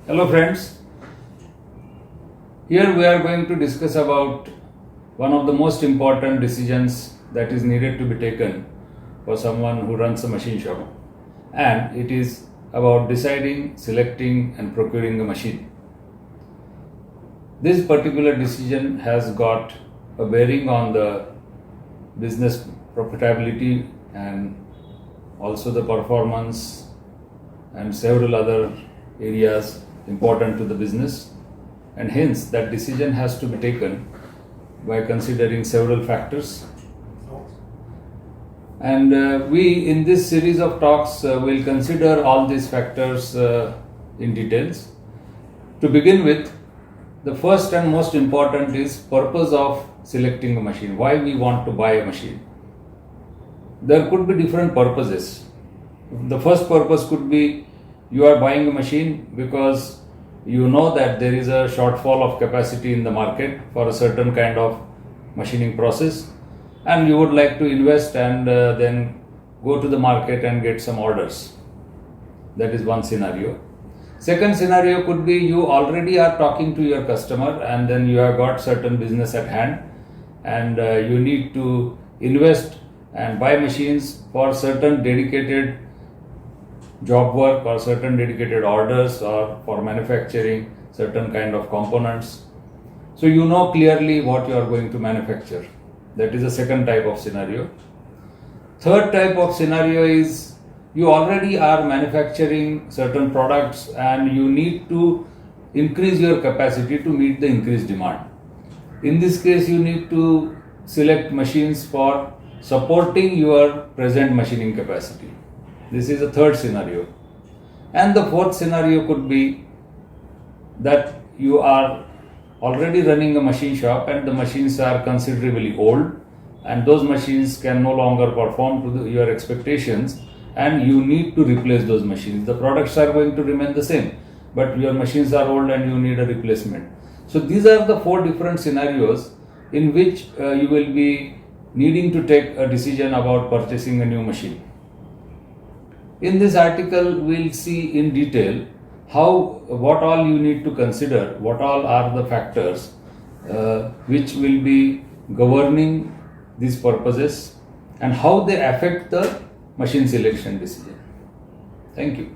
Hello friends, here we are going to discuss about one of the most important decisions that is needed to be taken for someone who runs a machine shop, and it is about deciding, selecting and procuring a machine. This particular decision has got a bearing on the business profitability and also the performance and several other areas important to the business, and hence that decision has to be taken by considering several factors. And we in this series of talks will consider all these factors in details. To begin with, the first and most important is purpose of selecting a machine. Why we want to buy a machine? There could be different purposes. The first purpose could be you are buying a machine because you know that there is a shortfall of capacity in the market for a certain kind of machining process, and you would like to invest and then go to the market and get some orders. That is one scenario. Second scenario could be you already are talking to your customer and then you have got certain business at hand, and you need to invest and buy machines for certain dedicated job work or certain dedicated orders or for manufacturing certain kind of components. So you know clearly what you are going to manufacture. That is the second type of scenario. Third type of scenario is you already are manufacturing certain products and you need to increase your capacity to meet the increased demand. In this case, you need to select machines for supporting your present machining capacity. This is the third scenario. And the fourth scenario could be that you are already running a machine shop and the machines are considerably old and those machines can no longer perform to your expectations, and you need to replace those machines. The products are going to remain the same, but your machines are old and you need a replacement. So these are the four different scenarios in which you will be needing to take a decision about purchasing a new machine. In this article, we'll see in detail what all you need to consider, what all are the factors which will be governing these purposes and how they affect the machine selection decision. Thank you.